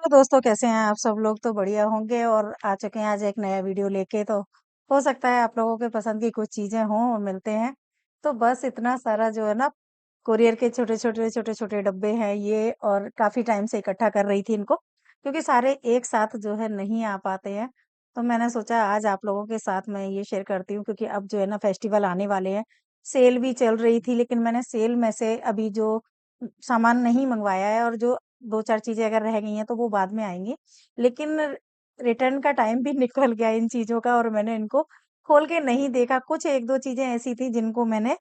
तो दोस्तों कैसे हैं आप सब लोग? तो बढ़िया होंगे और आ चुके हैं आज एक नया वीडियो लेके। तो हो सकता है आप लोगों के पसंद की कुछ चीजें हों और मिलते हैं। तो बस इतना सारा जो है ना, कुरियर के छोटे छोटे डब्बे हैं ये, और काफी टाइम से इकट्ठा कर रही थी इनको, क्योंकि सारे एक साथ जो है नहीं आ पाते हैं। तो मैंने सोचा आज आप लोगों के साथ मैं ये शेयर करती हूँ, क्योंकि अब जो है ना फेस्टिवल आने वाले हैं। सेल भी चल रही थी, लेकिन मैंने सेल में से अभी जो सामान नहीं मंगवाया है, और जो 2-4 चीज़ें अगर रह गई हैं तो वो बाद में आएँगी। लेकिन रिटर्न का टाइम भी निकल गया इन चीज़ों का, और मैंने इनको खोल के नहीं देखा। कुछ 1-2 चीज़ें ऐसी थी जिनको मैंने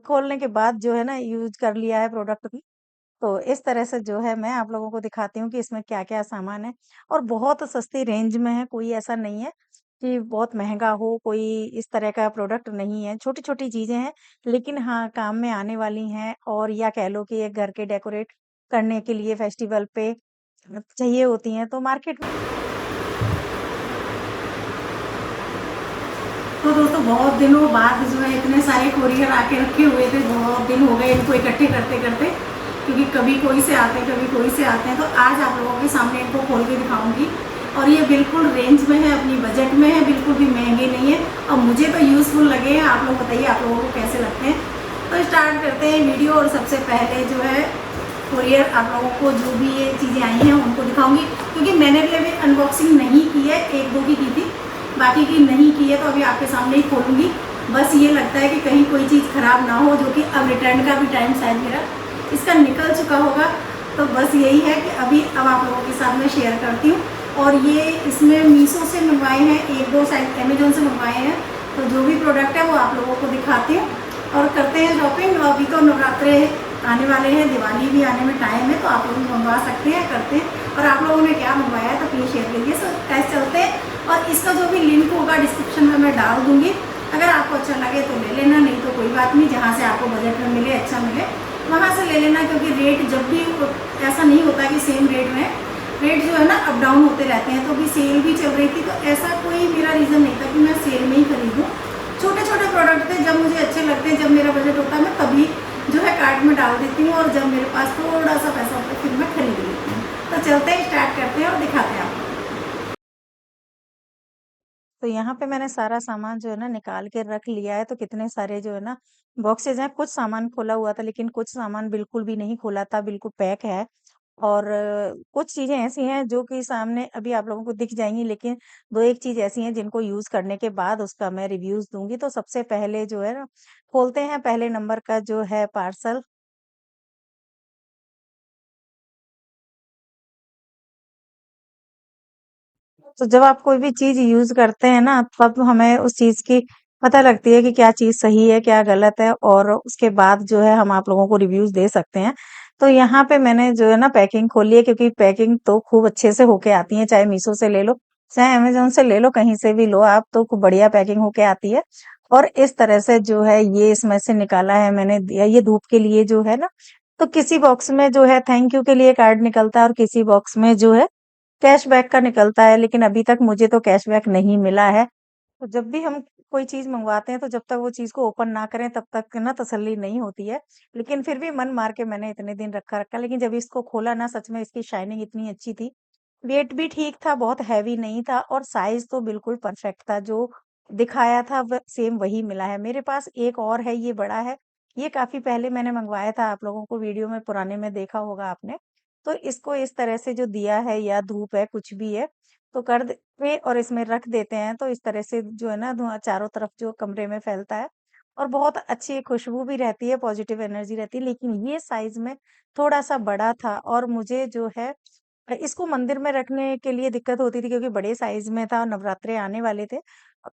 खोलने के बाद जो है ना यूज़ कर लिया है प्रोडक्ट भी। तो इस तरह से जो है मैं आप लोगों को दिखाती हूँ कि इसमें क्या-क्या सामान है, और बहुत सस्ती रेंज में है। कोई ऐसा नहीं है कि बहुत महँगा हो, कोई इस तरह का प्रोडक्ट नहीं है। छोटी-छोटी चीज़ें हैं, लेकिन हाँ, काम में आने वाली हैं, और या कह लो कि एक घर के डेकोरेट करने के लिए फेस्टिवल पे चाहिए होती हैं। तो मार्केट में तो दोस्तों बहुत दिनों बाद जो है इतने सारे कोरियर आके रखे हुए थे, बहुत दिन हो गए इनको इकट्ठे करते करते, क्योंकि कभी कोई से आते हैं कभी कोई से आते हैं। तो आज आप लोगों के सामने इनको खोल के दिखाऊंगी, और ये बिल्कुल रेंज में है, अपनी बजट में है, बिल्कुल भी महंगे नहीं है, और मुझे तो यूज़फुल लगे हैं। आप लोग बताइए आप लोगों को कैसे लगते हैं। तो स्टार्ट करते हैं वीडियो। और सबसे पहले जो है कोरियर आप लोगों को जो भी ये चीज़ें आई हैं उनको दिखाऊंगी, क्योंकि मैंने भी अभी अनबॉक्सिंग नहीं की है, एक दो की थी, बाकी की नहीं की है। तो अभी आपके सामने ही खोलूंगी। बस ये लगता है कि कहीं कोई चीज़ खराब ना हो, जो कि अब रिटर्न का भी टाइम शायद मेरा इसका निकल चुका होगा। तो बस यही है कि अभी अब आप लोगों के साथ मैं शेयर करती हूँ। और ये इसमें मीशो से मंगवाए हैं, एक दो साइट अमेजोन से मंगवाए हैं। तो जो भी प्रोडक्ट है वो आप लोगों को दिखाती हूँ, और करते हैं शॉपिंग। अभी तो नवरात्रे आने वाले हैं, दिवाली भी आने में टाइम है, तो आप लोग मंगवा सकते हैं, करते हैं। और आप लोगों ने क्या मंगवाया है तो प्लीज़ शेयर करिए। सो कैसे चलते हैं, और इसका जो भी लिंक होगा डिस्क्रिप्शन में मैं डाल दूंगी। अगर आपको अच्छा लगे तो ले लेना, नहीं तो कोई बात नहीं, जहाँ से आपको बजट में मिले, अच्छा मिले, वहाँ से ले लेना। क्योंकि रेट जब भी ऐसा नहीं होता कि सेम रेट में, रेट जो है ना अप डाउन होते रहते हैं। तो अभी सेल भी चल रही थी, तो ऐसा कोई मेरा रीज़न नहीं था कि मैं सेल में ही खरीदूँ। छोटे छोटे प्रोडक्ट थे, जब मुझे अच्छे लगते हैं, जब मेरा बजट होता है, मैं तभी जो है कार्ट में डाल देती हूँ, और जब मेरे पास थोड़ा सा पैसा होता है फिर मैं खरीद लेती हूँ। तो चलते हैं, स्टार्ट करते हैं और दिखाते हैं आपको। तो यहाँ पे मैंने सारा सामान जो है ना निकाल के रख लिया है। तो कितने सारे जो है ना बॉक्सेस हैं, कुछ सामान खोला हुआ था, लेकिन कुछ सामान बिल्कुल भी नहीं खोला था, बिल्कुल पैक है। और कुछ चीजें ऐसी हैं जो कि सामने अभी आप लोगों को दिख जाएंगी, लेकिन दो एक चीज ऐसी हैं जिनको यूज करने के बाद उसका मैं रिव्यूज दूंगी। तो सबसे पहले जो है ना, खोलते हैं पहले नंबर का जो है पार्सल। तो जब आप कोई भी चीज़ यूज़ करते हैं ना, तब हमें उस चीज़ की पता लगती है कि क्या चीज़ सही है, क्या गलत है, और उसके बाद जो है हम आप लोगों को रिव्यूज़ दे सकते हैं। तो यहाँ पे मैंने जो है ना पैकिंग खोली है, क्योंकि पैकिंग तो खूब अच्छे से होके आती है, चाहे मीशो से ले लो, चाहे अमेज़न से ले लो, कहीं से भी लो आप, तो खूब बढ़िया पैकिंग होके आती है। और इस तरह से जो है ये इसमें से निकाला है मैंने, दिया ये धूप के लिए जो है ना। तो किसी बॉक्स में जो है थैंक यू के लिए कार्ड निकलता है, और किसी बॉक्स में जो है कैशबैक का निकलता है, लेकिन अभी तक मुझे तो कैशबैक नहीं मिला है। तो जब भी हम कोई चीज़ मँगवाते हैं, तो जब तक वो चीज़ को ओपन ना करें, तब तक ना तसल्ली नहीं होती है। लेकिन फिर भी मन मार के मैंने इतने दिन रखा, लेकिन जब इसको खोला ना, सच में इसकी शाइनिंग इतनी अच्छी थी। वेट भी ठीक था, बहुत हेवी नहीं था, और साइज़ तो बिल्कुल परफेक्ट था, जो दिखाया था व सेम वही मिला है। मेरे पास एक और है, ये बड़ा है। ये काफ़ी पहले मैंने मँगवाया था, आप लोगों को वीडियो में पुराने में देखा होगा आपने। तो इसको इस तरह से जो दिया है, या धूप है, कुछ भी है, तो कर देते और इसमें रख देते हैं, तो इस तरह से जो है ना धुआँ चारों तरफ जो कमरे में फैलता है, और बहुत अच्छी खुशबू भी रहती है, पॉजिटिव एनर्जी रहती है। लेकिन ये साइज़ में थोड़ा-सा बड़ा था, और मुझे जो है इसको मंदिर में रखने के लिए दिक्कत होती थी, क्योंकि बड़े साइज़ में था, नवरात्रे आने वाले थे।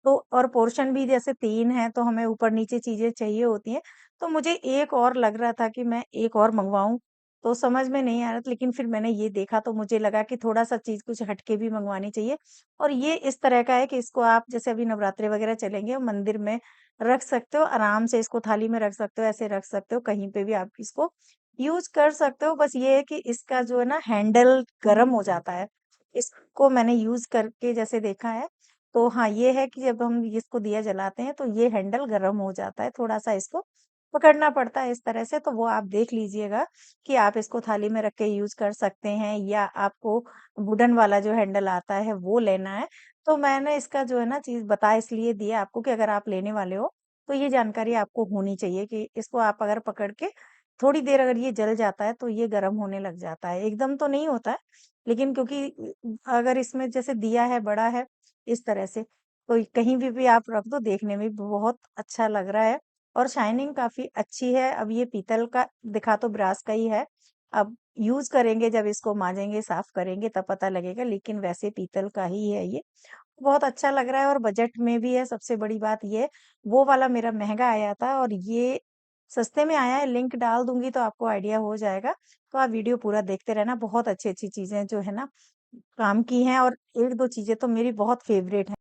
तो और पोर्शन भी जैसे 3 है, तो हमें ऊपर-नीचे चीज़ें चाहिए होती हैं। तो मुझे एक और लग रहा था कि मैं एक और मँगवाऊँ, तो समझ में नहीं आ रहा था, लेकिन फिर मैंने ये देखा तो मुझे लगा कि थोड़ा-सा चीज़ कुछ हट के भी मँगवानी चाहिए। और ये इस तरह का है कि इसको आप जैसे अभी नवरात्रे वग़ैरह चलेंगे, मंदिर में रख सकते हो, आराम से इसको थाली में रख सकते हो, ऐसे रख सकते हो, कहीं पे भी आप इसको यूज़ कर सकते हो। बस ये है कि इसका जो है ना हैंडल गरम हो जाता है। इसको मैंने यूज़ करके जैसे देखा है, तो हाँ, ये है कि जब हम इसको दिया जलाते हैं, तो ये हैंडल गरम हो जाता है, थोड़ा-सा इसको पकड़ना पड़ता है इस तरह से, तो वो आप देख लीजिएगा कि आप इसको थाली में रख के यूज़ कर सकते हैं या आपको वुडन वाला जो हैंडल आता है वो लेना है। तो मैंने इसका जो है ना चीज़ बता इसलिए दिया आपको कि अगर आप लेने वाले हो, तो ये जानकारी आपको होनी चाहिए कि इसको आप अगर पकड़ के थोड़ी देर अगर ये जल जाता है, तो ये गरम होने लग जाता है। एकदम तो नहीं होता है, लेकिन क्योंकि अगर इसमें जैसे दिया है, बड़ा है, इस तरह से, तो कहीं भी आप रख दो, देखने में भी बहुत अच्छा लग रहा है। और शाइनिंग काफ़ी अच्छी है। अब ये पीतल का दिखा तो ब्रास का ही है। अब यूज़ करेंगे जब इसको माँजेंगे, साफ़ करेंगे तब पता लगेगा, लेकिन वैसे पीतल का ही है ये। बहुत अच्छा लग रहा है और बजट में भी है, सबसे बड़ी बात ये है। वो वाला मेरा महँगा आया था और ये सस्ते में आया है, लिंक डाल दूँगी तो आपको आइडिया हो जाएगा। तो आप वीडियो पूरा देखते रहना, बहुत अच्छी-अच्छी चीज़ें जो है ना काम की हैं और 1-2 चीज़ें तो मेरी बहुत फ़ेवरेट हैं।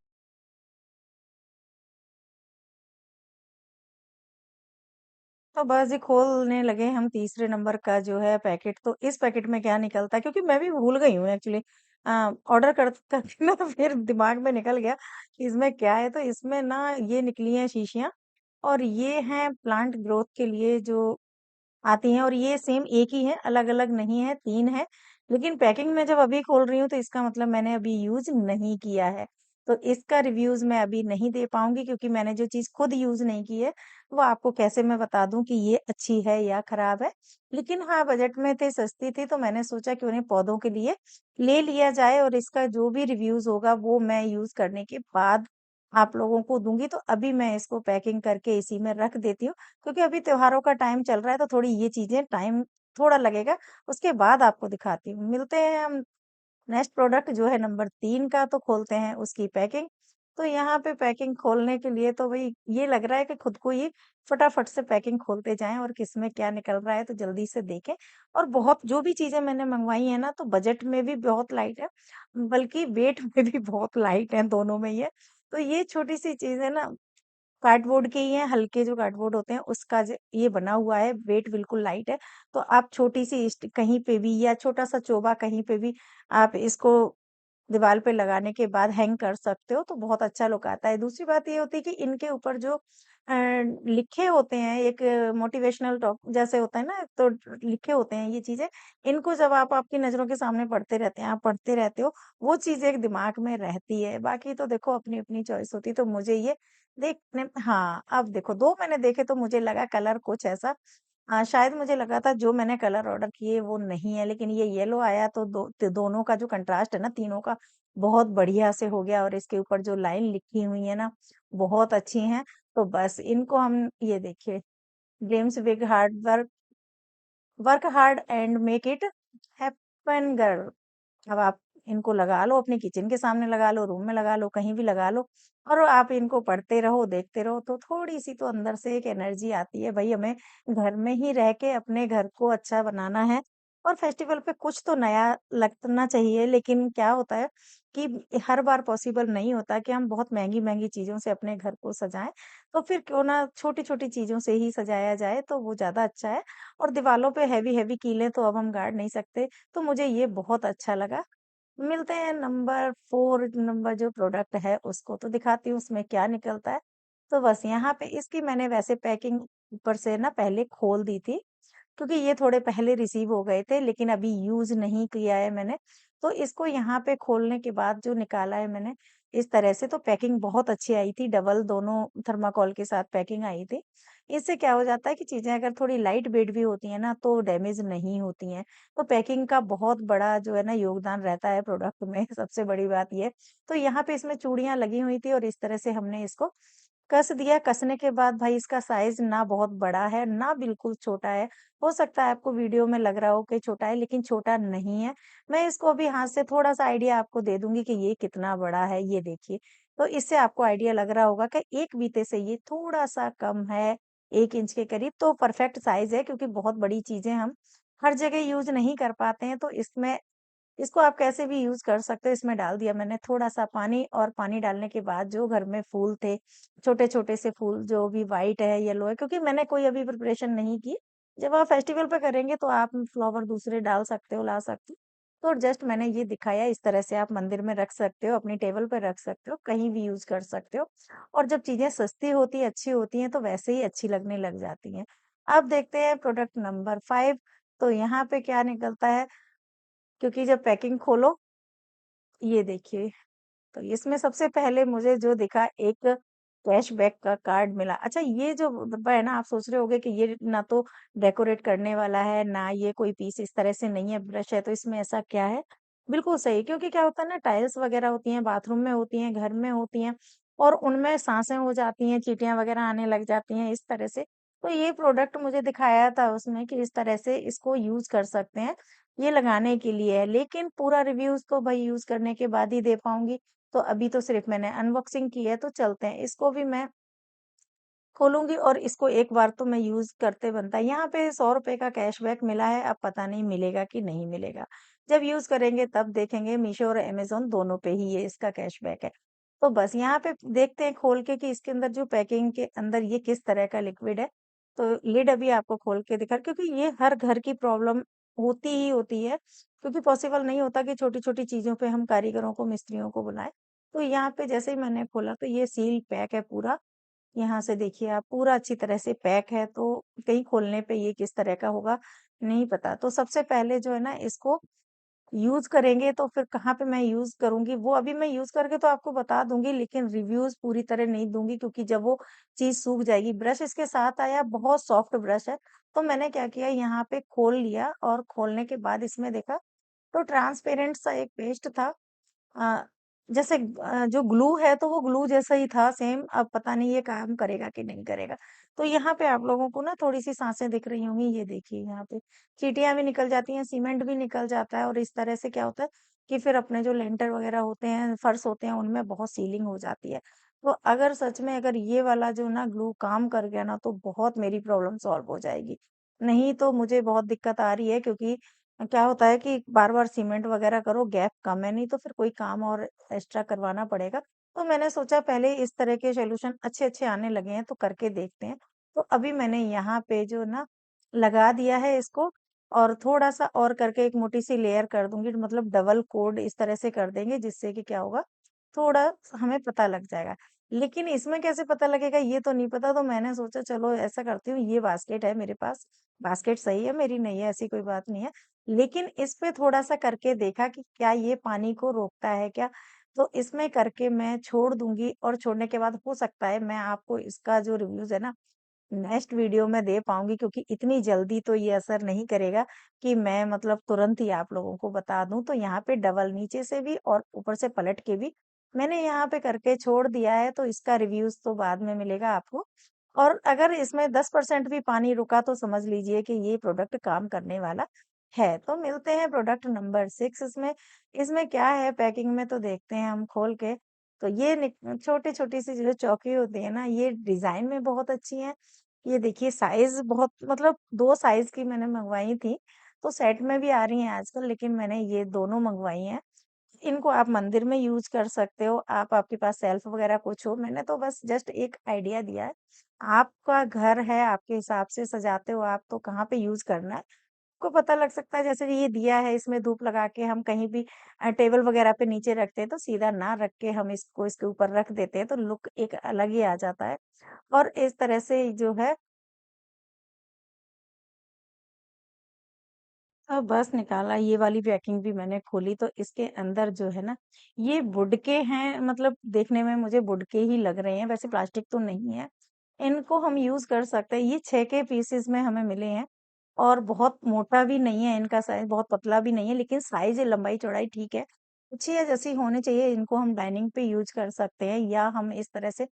तो बस ये खोलने लगे हम तीसरे नंबर का जो है पैकेट, तो इस पैकेट में क्या निकलता है क्योंकि मैं भी भूल गई हूँ एक्चुअली। ऑर्डर कर करके ना फिर दिमाग में निकल गया कि इसमें क्या है, तो इसमें ना ये निकली हैं शीशियाँ और ये हैं प्लांट ग्रोथ के लिए जो आती हैं और ये सेम एक ही है, अलग-अलग नहीं है, 3 है। लेकिन पैकिंग में जब अभी खोल रही हूँ तो इसका मतलब मैंने अभी यूज़ नहीं किया है। तो इसका रिव्यूज़ मैं अभी नहीं दे पाऊँगी क्योंकि मैंने जो चीज़ खुद यूज़ नहीं की है, वो आपको कैसे मैं बता दूँ कि ये अच्छी है या खराब है। लेकिन हाँ, बजट में थी, सस्ती थी तो मैंने सोचा क्यों नहीं पौधों के लिए ले लिया जाए और इसका जो भी रिव्यूज़ होगा वो मैं यूज़ करने के बाद आप लोगों को दूँगी। तो अभी मैं इसको पैकिंग करके इसी में रख देती हूँ। क्योंकि अभी त्योहारों का टाइम चल रहा है तो थोड़ी ये चीज़ें टाइम थोड़ा लगेगा, उसके बाद आपको दिखाती हूँ। मिलते हैं हम नेक्स्ट प्रोडक्ट जो है नंबर 3 का तो खोलते हैं उसकी पैकिंग। तो यहाँ पे पैकिंग खोलने के लिए तो भई ये लग रहा है कि खुद को ही फटाफट से पैकिंग खोलते जाएँ और किसमें क्या निकल रहा है तो जल्दी से देखें। और बहुत जो भी चीज़ें मैंने मँगवाई हैं ना तो बजट में भी बहुत लाइट है, बल्कि वेट में भी बहुत लाइट है, दोनों में ही है। तो ये छोटी-सी चीज़ है ना कार्डबोर्ड के ही हैं, हल्के जो कार्डबोर्ड होते हैं उसका ये बना हुआ है, वेट बिल्कुल लाइट है। तो आप छोटी-सी कहीं पे भी या छोटा-सा चोबा कहीं पे भी आप इसको दीवार पे लगाने के बाद हैंग कर सकते हो, तो बहुत अच्छा लुक आता है। दूसरी बात ये होती है कि इनके ऊपर जो लिखे होते हैं, एक मोटिवेशनल टॉक जैसे होता है ना, तो लिखे होते हैं ये चीज़ें, इनको जब आप आपकी नज़रों के सामने पढ़ते रहते हैं, आप पढ़ते रहते हो, वो चीज़ एक दिमाग में रहती है। बाकी तो देखो अपनी-अपनी चॉइस होती है, तो मुझे ये देखने हाँ, अब देखो 2 मैंने देखे तो मुझे लगा कलर कुछ ऐसा शायद मुझे लगा था जो मैंने कलर ऑर्डर किए वो नहीं है, लेकिन ये येलो आया तो दोनों का जो कंट्रास्ट है ना तीनों का, बहुत बढ़िया से हो गया और इसके ऊपर जो लाइन लिखी हुई है ना, बहुत अच्छी हैं। तो बस इनको हम ये देखिए dreams big hard work work hard and make it happen girl. अब आप इनको लगा लो, अपने किचन के सामने लगा लो, रूम में लगा लो, कहीं भी लगा लो और आप इनको पढ़ते रहो, देखते रहो, तो थोड़ी-सी तो अंदर से एक एनर्जी आती है, भई हमें घर में ही रह के अपने घर को अच्छा बनाना है और फेस्टिवल पे कुछ तो नया लगना चाहिए। लेकिन क्या होता है कि हर बार पॉसिबल नहीं होता कि हम बहुत महँगी-महँगी चीज़ों से अपने घर को सजाएँ, तो फिर क्यों ना छोटी-छोटी चीज़ों से ही सजाया जाए, तो वो ज़्यादा अच्छा है और दीवालों पे हेवी-हेवी कीलें तो अब हम गाड़ नहीं सकते, तो मुझे ये बहुत अच्छा लगा। मिलते हैं नंबर 4 नंबर जो प्रोडक्ट है उसको तो दिखाती हूँ उसमें क्या निकलता है। तो बस यहाँ पे इसकी मैंने वैसे पैकिंग ऊपर से ना पहले खोल दी थी, क्योंकि ये थोड़े पहले रिसीव हो गए थे लेकिन अभी यूज़ नहीं किया है मैंने। तो इसको यहाँ पे खोलने के बाद जो निकाला है मैंने इस तरह से तो पैकिंग बहुत अच्छी आई थी, डबल दोनों थर्माकोल के साथ पैकिंग आई थी। इससे क्या हो जाता है कि चीज़ें अगर थोड़ी लाइट वेट भी होती हैं ना तो डैमेज नहीं होती हैं। तो पैकिंग का बहुत बड़ा जो है ना योगदान रहता है प्रोडक्ट में, सबसे बड़ी बात ये। तो यहाँ पे इसमें चूड़ियाँ लगी हुई थी और इस तरह से हमने इसको कस दिया, कसने के बाद भाई इसका साइज़ ना बहुत बड़ा है, ना बिल्कुल छोटा है। हो सकता है आपको वीडियो में लग रहा हो कि छोटा है, लेकिन छोटा नहीं है। मैं इसको अभी हाथ से थोड़ा-सा आइडिया आपको दे दूँगी कि ये कितना बड़ा है, ये देखिए। तो इससे आपको आइडिया लग रहा होगा कि 1 बीते से ये थोड़ा-सा कम है, 1 इंच के करीब, तो परफेक्ट साइज़ है क्योंकि बहुत बड़ी चीज़ें हम हर जगह यूज़ नहीं कर पाते हैं, तो इसमें इसको आप कैसे भी यूज़ कर सकते हो, इसमें डाल दिया मैंने थोड़ा-सा पानी और पानी डालने के बाद जो घर में फूल थे, छोटे-छोटे से फूल जो भी व्हाइट है, येलो है, क्योंकि मैंने कोई अभी प्रिपरेशन नहीं की। जब आप फेस्टिवल पे करेंगे तो आप फ्लावर दूसरे डाल सकते हो, ला सकते हो। तो जस्ट मैंने ये दिखाया इस तरह से आप मंदिर में रख सकते हो, अपनी टेबल पे रख सकते हो, कहीं भी यूज़ कर सकते हो। और जब चीज़ें सस्ती होती हैं, अच्छी होती हैं, तो वैसे ही अच्छी लगने लग जाती हैं। अब देखते हैं प्रोडक्ट नंबर 5। तो यहाँ पे क्या निकलता है, क्योंकि जब पैकिंग खोलो, ये देखिए, तो इसमें सबसे पहले मुझे जो दिखा, एक कैशबैक का कार्ड मिला। अच्छा, ये जो डब्बा है ना, आप सोच रहे होंगे कि ये ना तो डेकोरेट करने वाला है, ना ये कोई पीस इस तरह से नहीं है, ब्रश है, तो इसमें ऐसा क्या है? बिल्कुल सही, क्योंकि क्या होता है ना, टाइल्स वगैरह होती हैं, बाथरूम में होती हैं, घर में होती हैं, और उनमें सांसें हो जाती हैं, चींटियाँ वगैरह आने लग जाती हैं, इस तरह से। तो ये प्रोडक्ट मुझे दिखाया था उसमें कि इस तरह से इसको यूज़ कर सकते हैं, ये लगाने के लिए है। लेकिन पूरा रिव्यूज़ तो भई यूज़ करने के बाद ही दे पाऊँगी। तो अभी तो सिर्फ मैंने अनबॉक्सिंग की है, तो चलते हैं, इसको भी मैं खोलूँगी और इसको एक बार तो मैं यूज़ करते बनता है। यहाँ पे ₹100 का कैशबैक मिला है, अब पता नहीं मिलेगा कि नहीं मिलेगा। जब यूज़ करेंगे तब देखेंगे, मीशो और अमेज़न दोनों पे ही ये इसका कैशबैक है। तो बस यहाँ पे देखते हैं खोल के कि इसके अंदर जो पैकिंग के अंदर ये किस तरह का लिक्विड है। तो लिड अभी आपको खोल के दिखा, क्योंकि ये हर घर की प्रॉब्लम होती ही होती है, क्योंकि पॉसिबल नहीं होता कि छोटी-छोटी चीज़ों पे हम कारीगरों को, मिस्त्रियों को बुलाएँ। तो यहाँ पे जैसे ही मैंने खोला तो ये सील पैक है पूरा। यहाँ से देखिए आप, पूरा अच्छी तरह से पैक है, तो कहीं खोलने पे ये किस तरह का होगा, नहीं पता। तो सबसे पहले जो है ना, इसको यूज़ करेंगे, तो फिर कहाँ पे मैं यूज़ करूँगी, वो अभी मैं यूज़ करके तो आपको बता दूँगी, लेकिन रिव्यूज़ पूरी तरह नहीं दूँगी, क्योंकि जब वो चीज़ सूख जाएगी। ब्रश इसके साथ आया, बहुत सॉफ्ट ब्रश है, तो मैंने क्या किया, यहाँ पे खोल लिया, और खोलने के बाद इसमें देखा, तो ट्रांसपेरेंट सा एक पेस्ट था। अ, जैसे जो ग्लू है, तो वो ग्लू जैसा ही था सेम, अब पता नहीं ये काम करेगा कि नहीं करेगा। तो यहाँ पे आप लोगों को ना थोड़ी-सी सांसें दिख रही होंगी, ये देखिए यहाँ पे, चींटियाँ भी निकल जाती हैं, सीमेंट भी निकल जाता है, और इस तरह से क्या होता है कि फिर अपने जो लेंटर वगैरह होते हैं, फर्श होते हैं, उनमें बहुत सीलिंग हो जाती है। तो अगर सच में अगर ये वाला जो ना ग्लू काम कर गया ना, तो बहुत मेरी प्रॉब्लम सॉल्व हो जाएगी। नहीं तो मुझे बहुत दिक्कत आ रही है, क्योंकि क्या होता है कि बार-बार सीमेंट वगैरह करो, गैप कम है, नहीं तो फिर कोई काम और एक्स्ट्रा करवाना पड़ेगा। तो मैंने सोचा पहले इस तरह के सॉल्यूशन अच्छे-अच्छे आने लगे हैं, तो करके देखते हैं। तो अभी मैंने यहाँ पे जो ना लगा दिया है इसको, और थोड़ा-सा और करके एक मोटी-सी लेयर कर दूँगी, मतलब डबल कोट इस तरह से कर देंगे, जिससे कि क्या होगा, थोड़ा हमें पता लग जाएगा। लेकिन इसमें कैसे पता लगेगा, ये तो नहीं पता, तो मैंने सोचा चलो ऐसा करती हूँ, ये बास्केट है मेरे पास, बास्केट सही है, मेरी नहीं है, ऐसी कोई बात नहीं है। लेकिन इस पे थोड़ा-सा करके देखा कि क्या ये पानी को रोकता है क्या? तो इसमें करके मैं छोड़ दूँगी, और छोड़ने के बाद हो सकता है मैं आपको इसका जो रिव्यूज़ है ना, नेक्स्ट वीडियो में दे पाऊँगी, क्योंकि इतनी जल्दी तो ये असर नहीं करेगा कि मैं मतलब तुरंत ही आप लोगों को बता दूँ। तो यहाँ पे डबल नीचे से भी और ऊपर से पलट के भी मैंने यहाँ पे करके छोड़ दिया है, तो इसका रिव्यूज़ तो बाद में मिलेगा आपको। और अगर इसमें 10% भी पानी रुका, तो समझ लीजिए कि ये प्रोडक्ट काम करने वाला है। तो मिलते हैं प्रोडक्ट नंबर 6 इसमें। इसमें क्या है पैकिंग में, तो देखते हैं हम खोल के। तो ये छोटी-छोटी सी जो चौकी होती है ना, ये डिज़ाइन में बहुत अच्छी हैं। ये देखिए साइज़ बहुत, मतलब 2 साइज़ की मैंने मँगवाई थी, तो सेट में भी आ रही हैं आजकल, लेकिन मैंने ये दोनों मँगवाई हैं। इनको आप मंदिर में यूज़ कर सकते हो, आप आपके पास शेल्फ वग़ैरह कुछ हो, मैंने तो बस जस्ट एक आइडिया दिया है। आपका घर है, आपके हिसाब से सजाते हो आप, तो कहाँ पे यूज़ करना है, आपको पता लग सकता है। जैसे ये दिया है, इसमें धूप लगा के हम कहीं भी टेबल वग़ैरह पे नीचे रखते हैं, तो सीधा ना रख के हम इसको इसके ऊपर रख देते हैं, तो लुक एक अलग ही आ जाता है। और इस तरह से जो है, बस निकाला, ये वाली पैकिंग भी मैंने खोली, तो इसके अंदर जो है ना, ये वुड के हैं, मतलब देखने में मुझे वुड के ही लग रहे हैं, वैसे प्लास्टिक तो नहीं है। इनको हम यूज़ कर सकते हैं, ये 6 के पीसेज़ में हमें मिले हैं, और बहुत मोटा भी नहीं है इनका साइज़, बहुत पतला भी नहीं है, लेकिन साइज़ लंबाई-चौड़ाई ठीक है। अच्छी है, जैसी होनी चाहिए, इनको हम डाइनिंग पे यूज़ कर सकते हैं, या हम इस तरह से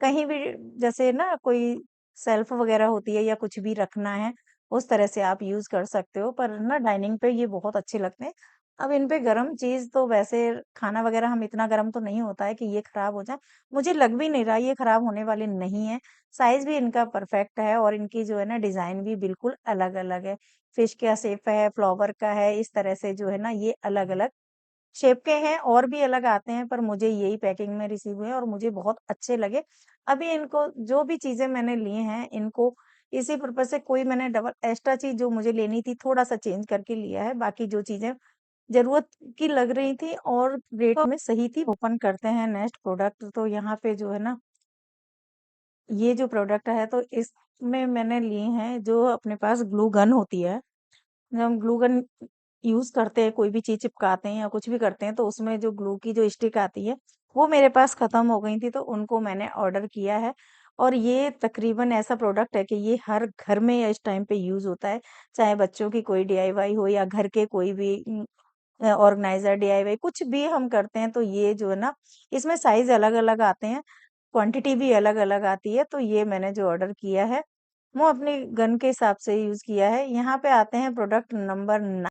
कहीं भी, जैसे ना कोई शेल्फ वग़ैरह होती है या कुछ भी रखना है, उस तरह से आप यूज़ कर सकते हो, पर ना डाइनिंग पे ये बहुत अच्छे लगते हैं। अब इन पे गरम चीज़, तो वैसे खाना वग़ैरह हम इतना गरम तो नहीं होता है कि ये खराब हो जाए। मुझे लग भी नहीं रहा ये खराब होने वाले नहीं हैं। साइज़ भी इनका परफेक्ट है, और इनकी जो है ना डिज़ाइन भी बिल्कुल अलग-अलग है। फिश का शेप है, फ्लावर का है, इस तरह से जो है ना ये अलग-अलग शेप के हैं, और भी अलग आते हैं, पर मुझे यही पैकिंग में रिसीव हुए और मुझे बहुत अच्छे लगे। अभी इनको जो भी चीज़ें मैंने लिए हैं, इनको इसी पर्पज़ से, कोई मैंने डबल एक्स्ट्रा चीज़ जो मुझे लेनी थी, थोड़ा-सा चेंज करके लिया है। बाकी जो चीज़ें ज़रूरत की लग रही थी और रेट में सही थी, ओपन करते हैं नेक्स्ट प्रोडक्ट। तो यहाँ पे जो है ना, ये जो प्रोडक्ट है तो इसमें मैंने लिए हैं जो अपने पास ग्लू गन होती है। जब हम ग्लू गन यूज़ करते हैं, कोई भी चीज़ चिपकाते हैं या कुछ भी करते हैं तो उसमें जो ग्लू की जो स्टिक आती है, वो मेरे पास ख़त्म हो गई थी तो उनको मैंने ऑर्डर किया है। और ये तकरीबन ऐसा प्रोडक्ट है कि ये हर घर में इस टाइम पे यूज़ होता है, चाहे बच्चों की कोई डीआईवाई हो या घर के कोई भी ऑर्गेनाइज़र डीआईवाई कुछ भी हम करते हैं तो ये जो है ना, इसमें साइज़ अलग-अलग आते हैं, क्वांटिटी भी अलग-अलग आती है, तो ये मैंने जो ऑर्डर किया है, वो अपनी गन के हिसाब से यूज़ किया है। यहाँ पे आते हैं प्रोडक्ट नंबर 9।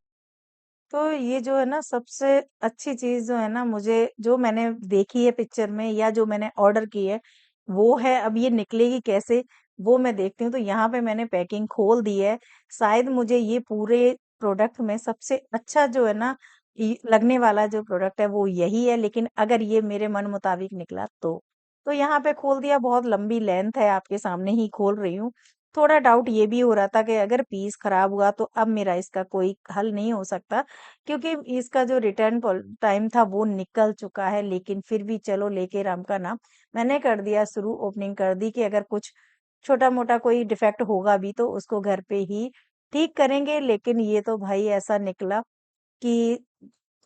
तो ये जो है ना सबसे अच्छी चीज़ जो है ना मुझे जो मैंने देखी है पिक्चर में या जो मैंने ऑर्डर की है, वो है अब ये निकलेगी कैसे वो मैं देखती हूँ। तो यहाँ पे मैंने पैकिंग खोल दी है। शायद मुझे ये पूरे प्रोडक्ट में सबसे अच्छा जो है ना लगने वाला जो प्रोडक्ट है वो यही है, लेकिन अगर ये मेरे मन मुताबिक निकला तो। तो यहाँ पे खोल दिया, बहुत लंबी लेंथ है, आपके सामने ही खोल रही हूँ। थोड़ा डाउट ये भी हो रहा था कि अगर पीस खराब हुआ तो अब मेरा इसका कोई हल नहीं हो सकता, क्योंकि इसका जो रिटर्न टाइम था वो निकल चुका है। लेकिन फिर भी चलो लेके राम का नाम, मैंने कर दिया शुरू, ओपनिंग कर दी कि अगर कुछ छोटा मोटा कोई डिफेक्ट होगा भी तो उसको घर पे ही ठीक करेंगे। लेकिन ये तो भाई ऐसा निकला कि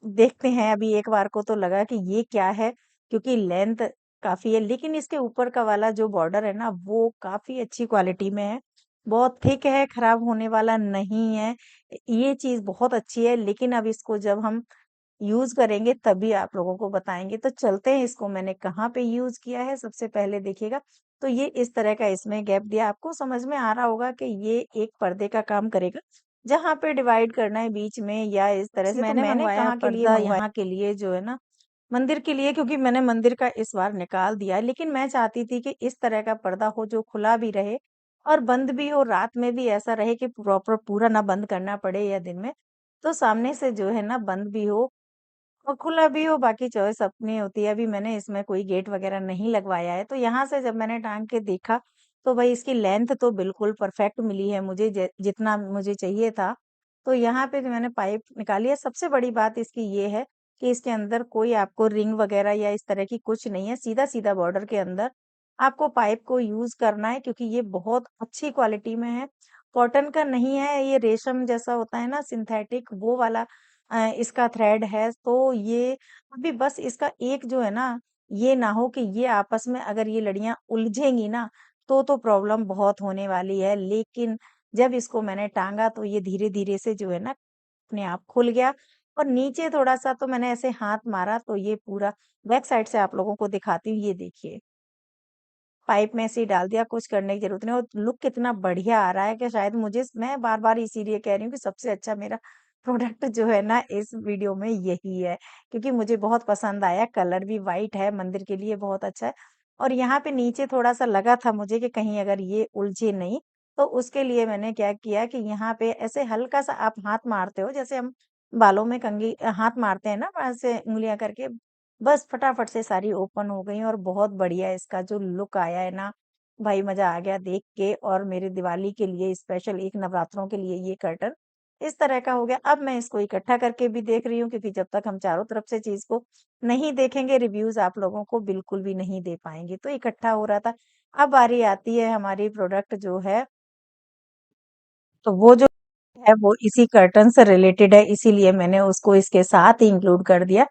देखते हैं, अभी एक बार को तो लगा कि ये क्या है, क्योंकि लेंथ काफ़ी है, लेकिन इसके ऊपर का वाला जो बॉर्डर है ना, वो काफ़ी अच्छी क्वालिटी में है। बहुत थिक है, खराब होने वाला नहीं है। ये चीज़ बहुत अच्छी है, लेकिन अब इसको जब हम यूज़ करेंगे तभी आप लोगों को बताएँगे। तो चलते हैं, इसको मैंने कहाँ पे यूज़ किया है, सबसे पहले देखिएगा। तो ये इस तरह का इसमें गैप दिया, आपको समझ में आ रहा होगा कि ये एक पर्दे का काम करेगा, जहाँ पे डिवाइड करना है बीच में या इस तरह से। तो मैंने मैंने मंगवाया कहाँ के लिए पर्दा मंगवाया, यहाँ के लिए जो है ना, मंदिर के लिए, क्योंकि मैंने मंदिर का इस बार निकाल दिया है। लेकिन मैं चाहती थी कि इस तरह का पर्दा हो जो खुला भी रहे और बंद भी हो, रात में भी ऐसा रहे कि प्रॉपर पूरा ना बंद करना पड़े या दिन में। तो सामने से जो है ना बंद भी हो और खुला भी हो, बाकी चॉइस अपनी होती है। अभी मैंने इसमें कोई गेट वगैरह नहीं लगवाया है, तो यहाँ से जब मैंने टाँग के देखा, तो भई इसकी लेंथ तो बिल्कुल परफेक्ट मिली है मुझे, जितना मुझे चाहिए था। तो यहाँ पे जो मैंने पाइप निकाली है, सबसे बड़ी बात इसकी ये है कि इसके अंदर कोई आपको रिंग वगैरह या इस तरह की कुछ नहीं है, सीधा-सीधा बॉर्डर के अंदर आपको पाइप को यूज़ करना है, क्योंकि ये बहुत अच्छी क्वालिटी में है। कॉटन का नहीं है, ये रेशम जैसा होता है ना सिंथेटिक, वो वाला इसका थ्रेड है। तो ये अभी बस इसका एक जो है ना, ये ना हो कि ये आपस में अगर ये लड़ियाँ उलझेंगी ना, तो प्रॉब्लम बहुत होने वाली है। लेकिन जब इसको मैंने टाँगा तो ये धीरे-धीरे से जो है ना, अपने आप खुल गया और नीचे थोड़ा-सा तो मैंने ऐसे हाथ मारा तो ये पूरा बैक साइड से आप लोगों को दिखाती हूँ, ये देखिए। पाइप में ऐसे ही डाल दिया, कुछ करने की ज़रूरत नहीं और लुक कितना बढ़िया आ रहा है कि शायद मुझे मैं बार-बार इसीलिए कह रही हूँ कि सबसे अच्छा मेरा प्रोडक्ट जो है ना इस वीडियो में यही है, क्योंकि मुझे बहुत पसंद आया, कलर भी व्हाइट है, मंदिर के लिए बहुत अच्छा है। और यहाँ पे नीचे थोड़ा-सा लगा था मुझे कि कहीं अगर ये उलझे नहीं, तो उसके लिए मैंने क्या किया कि यहाँ पे ऐसे हल्का-सा आप हाथ मारते हो, जैसे हम बालों में कंघी हाथ मारते हैं ना ऐसे उँगलियाँ करके, बस फटाफट से सारी ओपन हो गई और बहुत बढ़िया इसका जो लुक आया है ना, भाई मज़ा आ गया देख के। और मेरे दिवाली के लिए स्पेशल एक नवरात्रों के लिए ये कर्टन इस तरह का हो गया। अब मैं इसको इकट्ठा करके भी देख रही हूँ, क्योंकि जब तक हम चारों तरफ से चीज़ को नहीं देखेंगे, रिव्यूज़ आप लोगों को बिल्कुल भी नहीं दे पाएँगे। तो इकट्ठा हो रहा था। अब बारी आती है हमारी प्रोडक्ट जो है, तो वो जो है वो इसी कर्टन से रिलेटेड है, इसीलिए मैंने उसको इसके साथ ही इंक्लूड कर दिया।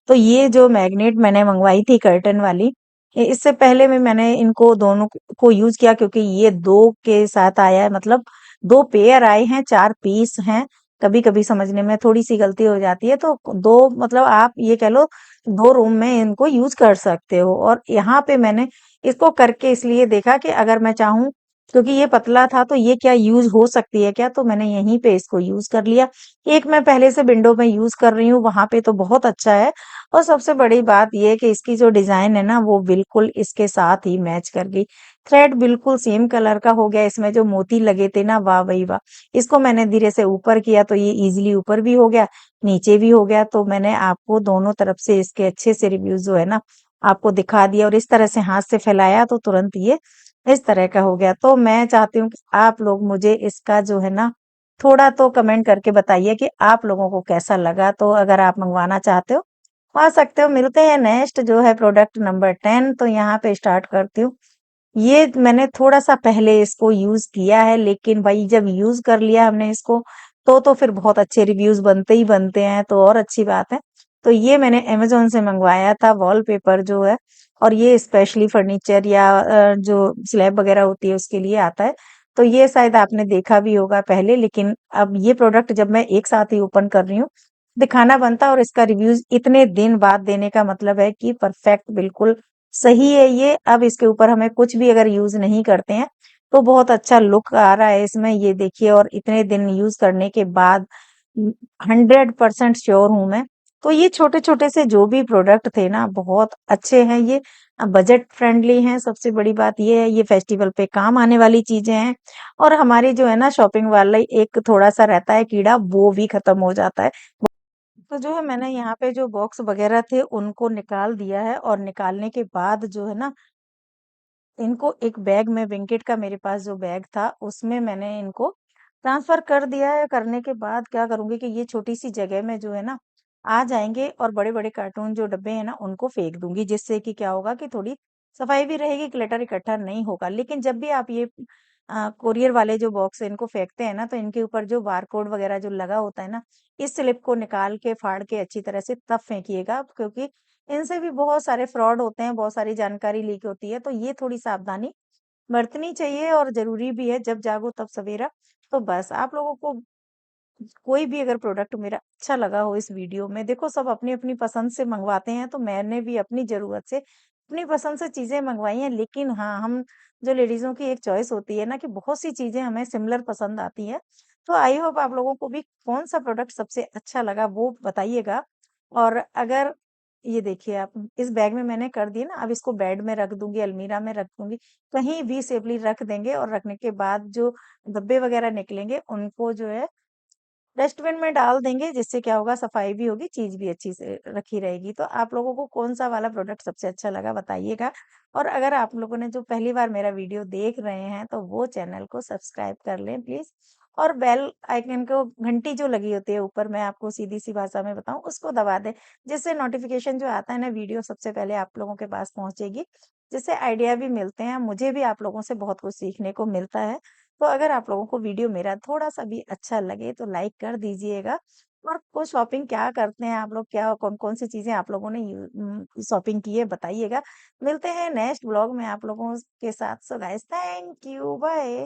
तो ये जो मैग्नेट मैंने मंगवाई थी कर्टन वाली, इससे पहले भी मैंने इनको दोनों को यूज़ किया, क्योंकि ये 2 के साथ आया है, मतलब 2 पेयर आए हैं, 4 पीस हैं। कभी-कभी समझने में थोड़ी-सी गलती हो जाती है, तो 2 मतलब आप ये कह लो 2 रूम में इनको यूज़ कर सकते हो। और यहाँ पे मैंने इसको करके इसलिए देखा कि अगर मैं चाहूँ, क्योंकि ये पतला था तो ये क्या यूज़ हो सकती है क्या? तो मैंने यहीं पे इसको यूज़ कर लिया। एक मैं पहले से विंडो में यूज़ कर रही हूँ, वहाँ पे तो बहुत अच्छा है। और सबसे बड़ी बात ये है कि इसकी जो डिज़ाइन है ना, वो बिल्कुल इसके साथ ही मैच कर गई। थ्रेड बिल्कुल सेम कलर का हो गया, इसमें जो मोती लगे थे ना, वाह भई वाह! इसको मैंने धीरे से ऊपर किया तो ये ईज़िली ऊपर भी हो गया, नीचे भी हो गया। तो मैंने आपको दोनों तरफ से इसके अच्छे से रिव्यूज़ जो है ना, आपको दिखा दिया और इस तरह से हाथ से फैलाया तो तुरंत ये इस तरह का हो गया। तो मैं चाहती हूँ कि आप लोग मुझे इसका जो है ना, थोड़ा तो कमेंट करके बताइए कि आप लोगों को कैसा लगा। तो अगर आप मँगवाना चाहते हो, आ सकते हो। मिलते हैं नेक्स्ट जो है प्रोडक्ट नंबर 10, तो यहाँ पे स्टार्ट करती हूँ। ये मैंने थोड़ा-सा पहले इसको यूज़ किया है, लेकिन भाई जब यूज़ कर लिया हमने इसको, तो फिर बहुत अच्छे रिव्यूज़ बनते ही बनते हैं, तो और अच्छी बात है। तो ये मैंने अमेज़न से मंगवाया था वॉलपेपर जो है, और ये स्पेशली फर्नीचर या जो स्लैब वगैरह होती है उसके लिए आता है। तो ये शायद आपने देखा भी होगा पहले, लेकिन अब ये प्रोडक्ट जब मैं एक साथ ही ओपन कर रही हूँ, दिखाना बनता है, और इसका रिव्यूज़ इतने दिन बाद देने का मतलब है कि परफेक्ट बिल्कुल सही है ये। अब इसके ऊपर हमें कुछ भी अगर यूज़ नहीं करते हैं, तो बहुत अच्छा लुक आ रहा है इसमें, ये देखिए। और इतने दिन यूज़ करने के बाद 100% श्योर हूँ मैं। तो ये छोटे-छोटे से जो भी प्रोडक्ट थे ना, बहुत अच्छे हैं ये। बजट फ्रेंडली हैं, सबसे बड़ी बात ये है, ये फेस्टिवल पे काम आने वाली चीज़ें हैं, और हमारी जो है ना शॉपिंग वाला एक थोड़ा-सा रहता है कीड़ा, वो भी खत्म हो जाता है। तो जो है मैंने यहाँ पे जो बॉक्स वगैरह थे उनको निकाल दिया है, और निकालने के बाद जो है ना, इनको एक बैग में, ब्लिंकिट का मेरे पास जो बैग था उसमें मैंने इनको ट्रांसफर कर दिया है। करने के बाद क्या करूँगी कि ये छोटी-सी जगह में जो है ना आ जाएँगे, और बड़े-बड़े कार्टून जो डब्बे हैं ना उनको फेंक दूँगी, जिससे कि क्या होगा कि थोड़ी सफाई भी रहेगी, क्लटर इकट्ठा नहीं होगा। लेकिन जब भी आप ये कोरियर वाले जो बॉक्स है इनको फेंकते हैं ना, तो इनके ऊपर जो बारकोड वगैरह जो लगा होता है ना, इस स्लिप को निकाल के, फाड़ के अच्छी तरह से तब फेंकिएगा, क्योंकि इनसे भी बहुत सारे फ्रॉड होते हैं, बहुत सारी जानकारी लीक होती है, तो ये थोड़ी सावधानी बरतनी चाहिए, और ज़रूरी भी है, जब जागो तब सवेरा। तो बस आप लोगों को कोई भी अगर प्रोडक्ट मेरा अच्छा लगा हो इस वीडियो में, देखो सब अपनी-अपनी पसंद से मंगवाते हैं, तो मैंने भी अपनी ज़रूरत से, अपनी पसंद से चीज़ें मंगवाई हैं। लेकिन हाँ, हम जो लेडीज़ों की एक चॉइस होती है ना, कि बहुत सी चीज़ें हमें सिमिलर पसंद आती हैं। तो आई होप आप लोगों को भी कौन-सा प्रोडक्ट सबसे अच्छा लगा वो बताइएगा। और अगर ये देखिए आप, इस बैग में मैंने कर दिए ना, अब इसको बेड में रख दूँगी, अलमीरा में रख दूँगी, कहीं भी सेफली रख देंगे, और रखने के बाद जो धब्बे वगैरह निकलेंगे, उनको जो है डस्टबिन में डाल देंगे, जिससे क्या होगा, सफाई भी होगी, चीज़ भी अच्छी से रखी रहेगी। तो आप लोगों को कौन-सा वाला प्रोडक्ट सबसे अच्छा लगा बताइएगा। और अगर आप लोगों ने जो पहली बार मेरा वीडियो देख रहे हैं, तो वो चैनल को सब्सक्राइब कर लें प्लीज़, और बेल आइकन को, घंटी जो लगी होती है ऊपर, मैं आपको सीधी-सी भाषा में बताऊँ, उसको दबा दें, जिससे नोटिफ़िकेशन जो आता है ना, वीडियो सबसे पहले आप लोगों के पास पहुँचेगी। जिससे आइडिया भी मिलते हैं, मुझे भी आप लोगों से बहुत कुछ सीखने को मिलता है। तो अगर आप लोगों को वीडियो मेरा थोड़ा-सा भी अच्छा लगे, तो लाइक कर दीजिएगा। और को शॉपिंग क्या करते हैं आप लोग, क्या कौन-कौन सी चीज़ें आप लोगों ने शॉपिंग की है बताइएगा। मिलते हैं नेक्स्ट व्लॉग में आप लोगों के साथ। So guys thank you, bye.